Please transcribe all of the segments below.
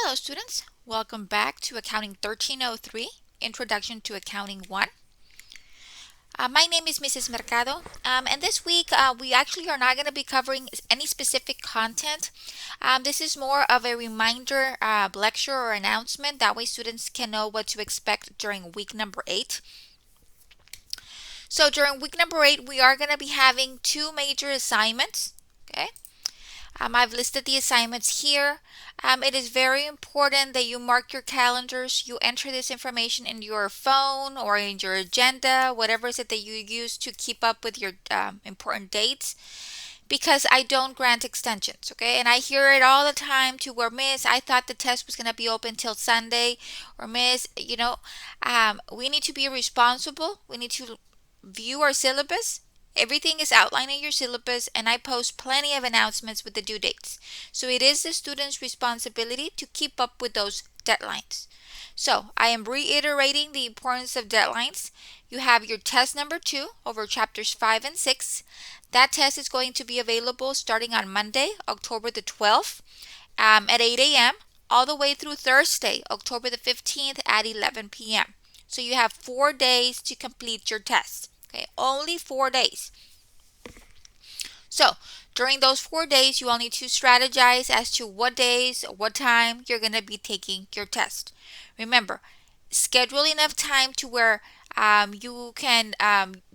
Hello students, welcome back to Accounting 1303, Introduction to Accounting 1. My name is Mrs. Mercado, and this week we actually are not going to be covering any specific content. This is more of a reminder lecture or announcement, that way students can know what to expect during week number 8. So during week number 8 we are going to be having two major assignments, okay? I've listed the assignments here. It is very important that you mark your calendars. You enter this information in your phone or in your agenda, whatever is it that you use to keep up with your important dates, because I don't grant extensions, okay? And I hear it all the time to where, Miss, I thought the test was going to be open till Sunday, or Miss, we need to be responsible. We need to view our syllabus. Everything is outlined in your syllabus, and I post plenty of announcements with the due dates. So it is the student's responsibility to keep up with those deadlines. So I am reiterating the importance of deadlines. You have your test number 2 over chapters 5 and 6. That test is going to be available starting on Monday, October the 12th at 8 a.m. all the way through Thursday, October the 15th at 11 p.m. So you have 4 days to complete your test. Okay, only 4 days. So during those 4 days, you will need to strategize as to what days, what time you're going to be taking your test. Remember, schedule enough time to where you can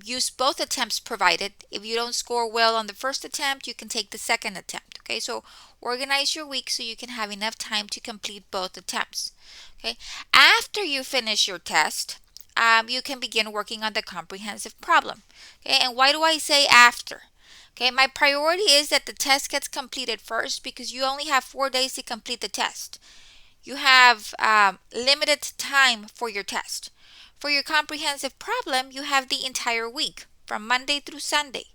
use both attempts provided. If you don't score well on the first attempt, you can take the second attempt. Okay, so organize your week so you can have enough time to complete both attempts. Okay, after you finish your test, you can begin working on the comprehensive problem. Okay, and why do I say after? Okay, my priority is that the test gets completed first, because you only have 4 days to complete the test. You have limited time for your test. For your comprehensive problem, you have the entire week from Monday through Sunday.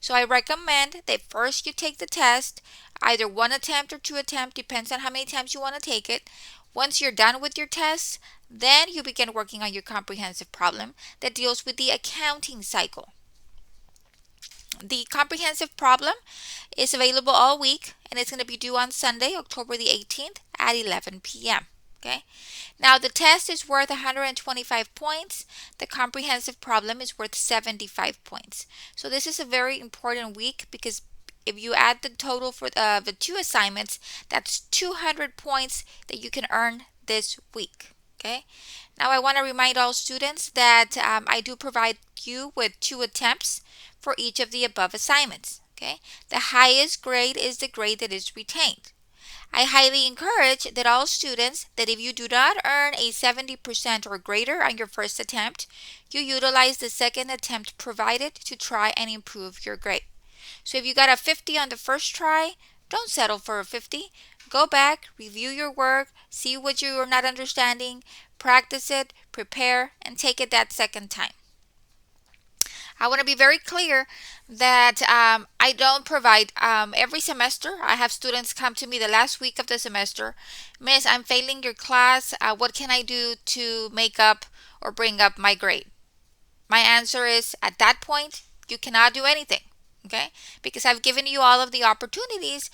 So I recommend that first you take the test, either 1 attempt or 2 attempts, depends on how many times you want to take it. Once you're done with your test, then you begin working on your comprehensive problem that deals with the accounting cycle. The comprehensive problem is available all week, and it's going to be due on Sunday, October the 18th at 11 p.m. Okay. Now the test is worth 125 points. The comprehensive problem is worth 75 points. So this is a very important week, because if you add the total for the 2 assignments, that's 200 points that you can earn this week. Okay. Now I want to remind all students that I do provide you with 2 attempts for each of the above assignments. Okay. The highest grade is the grade that is retained. I highly encourage that all students, that if you do not earn a 70% or greater on your first attempt, you utilize the second attempt provided to try and improve your grade. So if you got a 50 on the first try, don't settle for a 50. Go back, review your work, see what you are not understanding, practice it, prepare, and take it that second time. I want to be very clear that I don't provide every semester. I have students come to me the last week of the semester. Miss, I'm failing your class. What can I do to make up or bring up my grade? My answer is, at that point, you cannot do anything. Okay? Because I've given you all of the opportunities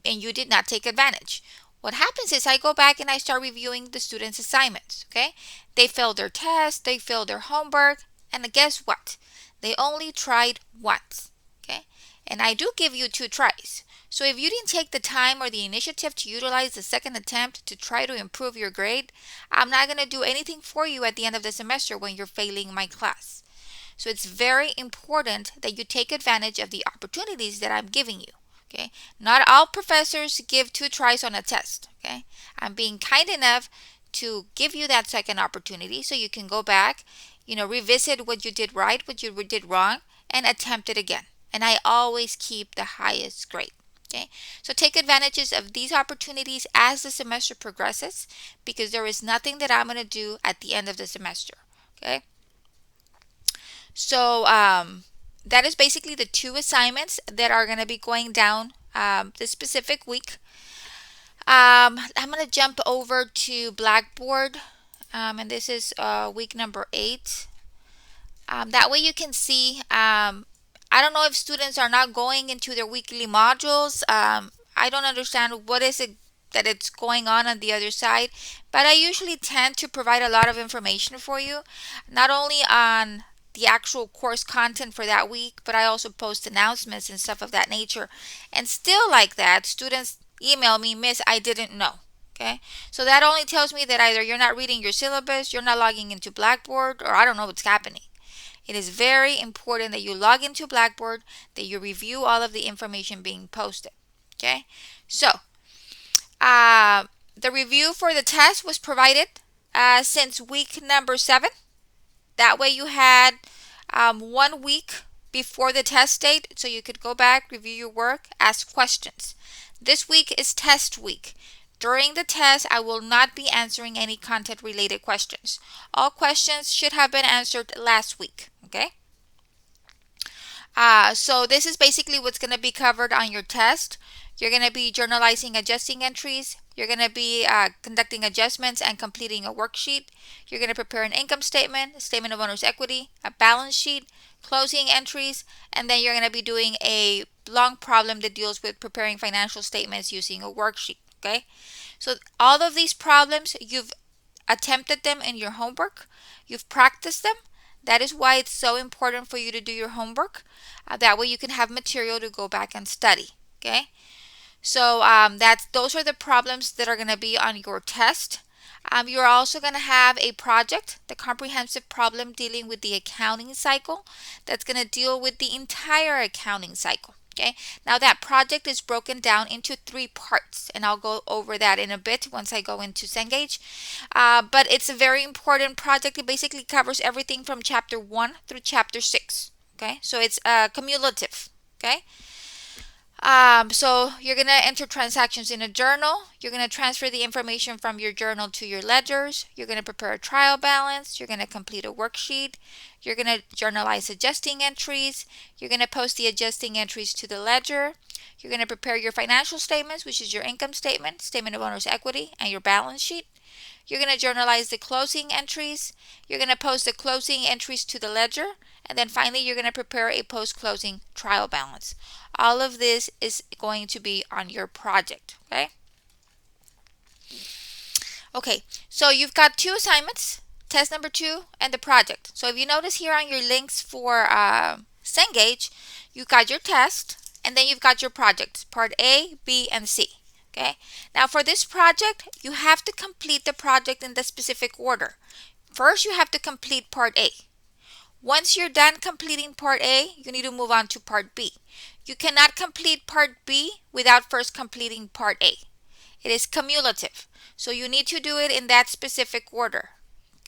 and you did not take advantage. What happens is I go back and I start reviewing the students' assignments. Okay? They failed their test, they failed their homework, and guess what? They only tried once. Okay? And I do give you 2 tries. So if you didn't take the time or the initiative to utilize the second attempt to try to improve your grade, I'm not going to do anything for you at the end of the semester when you're failing my class. So it's very important that you take advantage of the opportunities that I'm giving you. Okay? Not all professors give 2 tries on a test. Okay? I'm being kind enough to give you that second opportunity so you can go back, revisit what you did right, what you did wrong, and attempt it again. And I always keep the highest grade. Okay? So take advantages of these opportunities as the semester progresses, because there is nothing that I'm going to do at the end of the semester. Okay? So that is basically the 2 assignments that are going to be going down this specific week. I'm going to jump over to Blackboard, and this is week number 8. That way you can see, I don't know if students are not going into their weekly modules. I don't understand what is it that it's going on the other side. But I usually tend to provide a lot of information for you, not only on the actual course content for that week, but I also post announcements and stuff of that nature. And still like that, students email me, Miss, I didn't know. Okay, so that only tells me that either you're not reading your syllabus, you're not logging into Blackboard, or I don't know what's happening. It is very important that you log into Blackboard, that you review all of the information being posted. Okay, so the review for the test was provided since week number 7. That way you had 1 week before the test date, so you could go back, review your work, ask questions. This week is test week. During the test, I will not be answering any content related questions. All questions should have been answered last week. Okay? So this is basically what's going to be covered on your test. You're going to be journalizing adjusting entries. You're going to be conducting adjustments and completing a worksheet. You're going to prepare an income statement, a statement of owner's equity, a balance sheet, closing entries, and then you're going to be doing a long problem that deals with preparing financial statements using a worksheet. Okay? So all of these problems, you've attempted them in your homework. You've practiced them. That is why it's so important for you to do your homework. That way you can have material to go back and study. Okay? So those are the problems that are going to be on your test. You're also going to have a project, the comprehensive problem dealing with the accounting cycle. That's going to deal with the entire accounting cycle. Okay, now that project is broken down into 3 parts, and I'll go over that in a bit once I go into Cengage. But it's a very important project. It basically covers everything from chapter 1 through chapter 6. Okay, so it's cumulative. Okay. So you're going to enter transactions in a journal. You're going to transfer the information from your journal to your ledgers. You're going to prepare a trial balance. You're going to complete a worksheet. You're going to journalize adjusting entries. You're going to post the adjusting entries to the ledger. You're going to prepare your financial statements, which is your income statement, statement of owner's equity, and your balance sheet. You're going to journalize the closing entries. You're going to post the closing entries to the ledger. And then finally, you're going to prepare a post-closing trial balance. All of this is going to be on your project. Okay? Okay, so you've got 2 assignments, test number 2 and the project. So if you notice here on your links for Cengage, you've got your test and then you've got your projects, part A, B, and C. Okay, now for this project, you have to complete the project in the specific order. First, you have to complete part A. Once you're done completing part A, you need to move on to part B. You cannot complete part B without first completing part A. It is cumulative, so you need to do it in that specific order.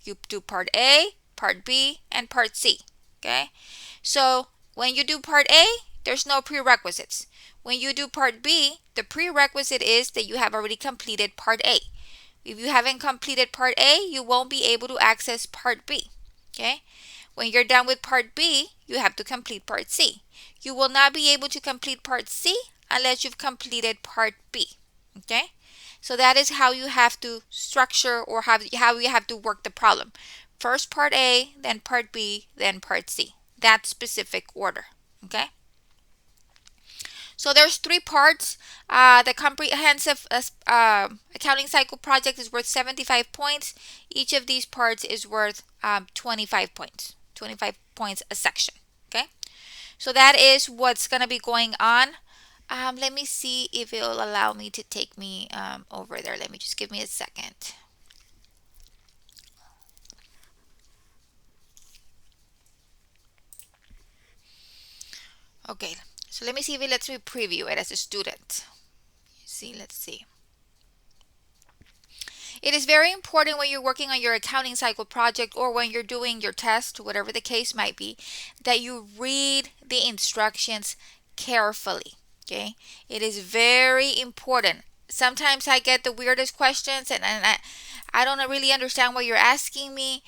You do part A, part B, and part C. Okay, so when you do part A, there's no prerequisites. When you do part B, the prerequisite is that you have already completed part A. If you haven't completed part A, you won't be able to access part B. Okay? When you're done with part B, you have to complete part C. You will not be able to complete part C unless you've completed part B. Okay? So that is how you have to structure or how you have to work the problem. First part A, then part B, then part C. That specific order. Okay? So there's 3 parts. The comprehensive accounting cycle project is worth 75 points. Each of these parts is worth 25 points. 25 points a section. Okay. So that is what's going to be going on. Let me see if it will allow me to take me over there. Let me just give me a second. Okay. So let me see if it lets me preview it as a student. Let's see. It is very important when you're working on your accounting cycle project or when you're doing your test, whatever the case might be, that you read the instructions carefully. Okay? It is very important. Sometimes I get the weirdest questions and I don't really understand what you're asking me.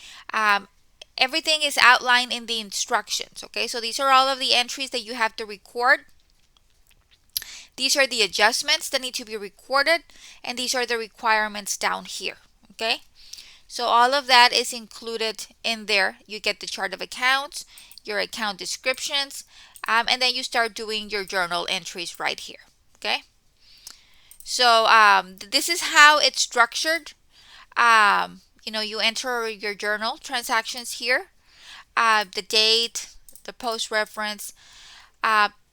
Everything is outlined in the instructions. Okay, so these are all of the entries that you have to record. These are the adjustments that need to be recorded, and these are the requirements down here. Okay, so all of that is included in there. You get the chart of accounts, your account descriptions, and then you start doing your journal entries right here. Okay, So this is how it's structured. You enter your journal transactions here, the date, the post reference.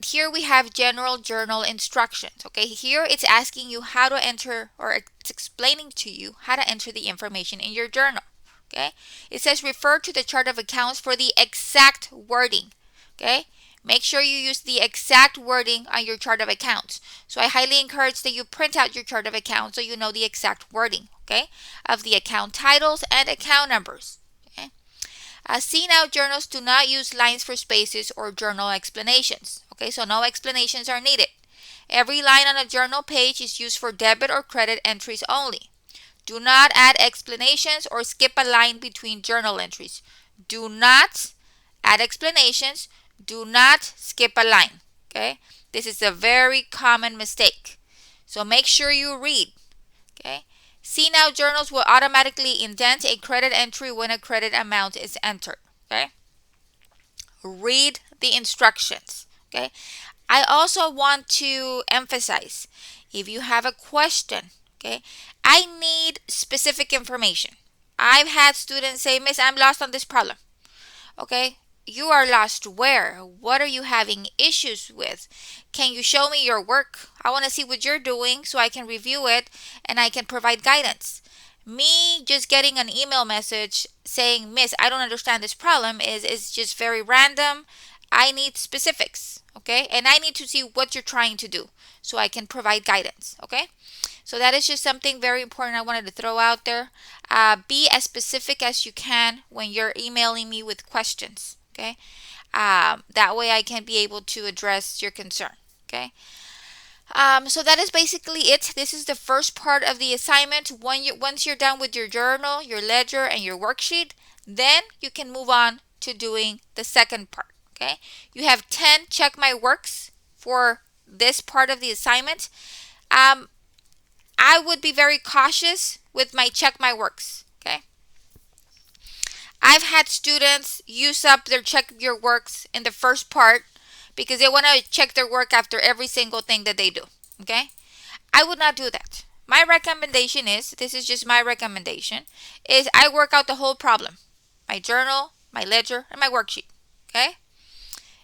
Here we have general journal instructions. Okay, here it's asking you how to enter, or it's explaining to you how to enter the information in your journal. Okay, it says refer to the chart of accounts for the exact wording. Okay, make sure you use the exact wording on your chart of accounts. So I highly encourage that you print out your chart of accounts so you know the exact wording, okay, of the account titles and account numbers. Okay. See now journals do not use lines for spaces or journal explanations. Okay, so no explanations are needed. Every line on a journal page is used for debit or credit entries only. Do not add explanations or skip a line between journal entries. Do not add explanations. Do not skip a line. Okay, this is a very common mistake. So make sure you read. Okay. See now journals will automatically indent a credit entry when a credit amount is entered. Okay. Read the instructions. Okay. I also want to emphasize, if you have a question, okay, I need specific information. I've had students say, Miss, I'm lost on this problem. Okay, you are lost where? What are you having issues with? Can you show me your work? I want to see what you're doing so I can review it and I can provide guidance. Me just getting an email message saying, Miss, I don't understand this problem is just very random. I need specifics, okay? And I need to see what you're trying to do so I can provide guidance, okay? So that is just something very important I wanted to throw out there. Be as specific as you can when you're emailing me with questions, okay? That way I can be able to address your concern, okay? So that is basically it. This is the first part of the assignment. Once you're done with your journal, your ledger, and your worksheet, then you can move on to doing the second part, okay? You have 10 check my works for this part of the assignment. I would be very cautious with my check my works, okay? I've had students use up their check your works in the first part because they want to check their work after every single thing that they do, okay? I would not do that. My recommendation is, this is just my recommendation, is I work out the whole problem. My journal, my ledger, and my worksheet, okay?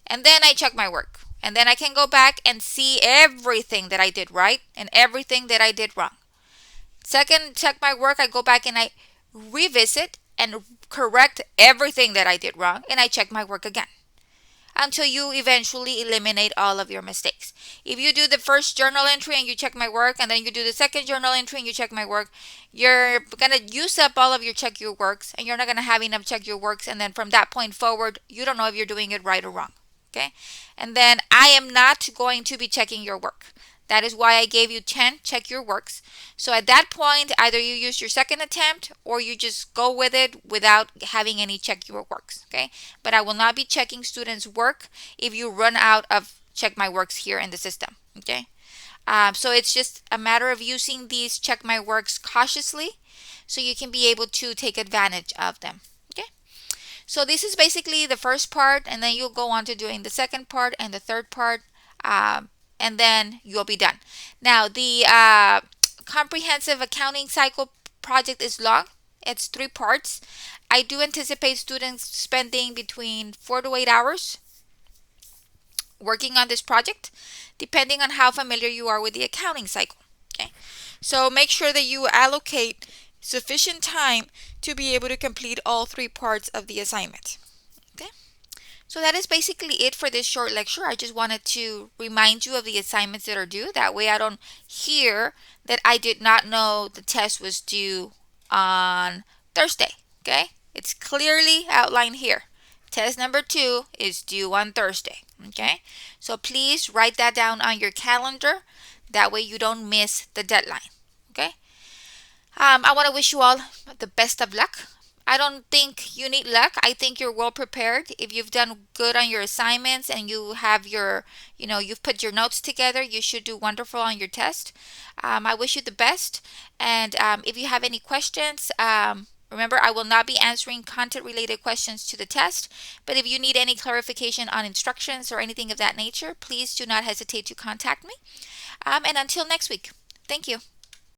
And then I check my work. And then I can go back and see everything that I did right and everything that I did wrong. Second, check my work, I go back and I revisit and correct everything that I did wrong, and I check my work again until you eventually eliminate all of your mistakes. If you do the first journal entry and you check my work, and then you do the second journal entry and you check my work, you're going to use up all of your check your works, and you're not going to have enough check your works, and then from that point forward, you don't know if you're doing it right or wrong. Okay? And then I am not going to be checking your work. That is why I gave you 10 check your works. So at that point, either you use your second attempt or you just go with it without having any check your works, okay? But I will not be checking students' work if you run out of check my works here in the system, okay? So it's just a matter of using these check my works cautiously so you can be able to take advantage of them, okay? So this is basically the first part, and then you'll go on to doing the second part and the third part. And then you'll be done. Now, the comprehensive accounting cycle project is long. It's 3 parts. I do anticipate students spending between 4 to 8 hours working on this project, depending on how familiar you are with the accounting cycle. Okay, so make sure that you allocate sufficient time to be able to complete all 3 parts of the assignment. Okay. So that is basically it for this short lecture. I just wanted to remind you of the assignments that are due. That way I don't hear that I did not know the test was due on Thursday. Okay? It's clearly outlined here. Test number 2 is due on Thursday. Okay? So please write that down on your calendar. That way you don't miss the deadline. Okay? I want to wish you all the best of luck. I don't think you need luck. I think you're well prepared. If you've done good on your assignments and you have your, you've put your notes together, you should do wonderful on your test. I wish you the best. And if you have any questions, remember, I will not be answering content-related questions to the test. But if you need any clarification on instructions or anything of that nature, please do not hesitate to contact me. And until next week, Thank you.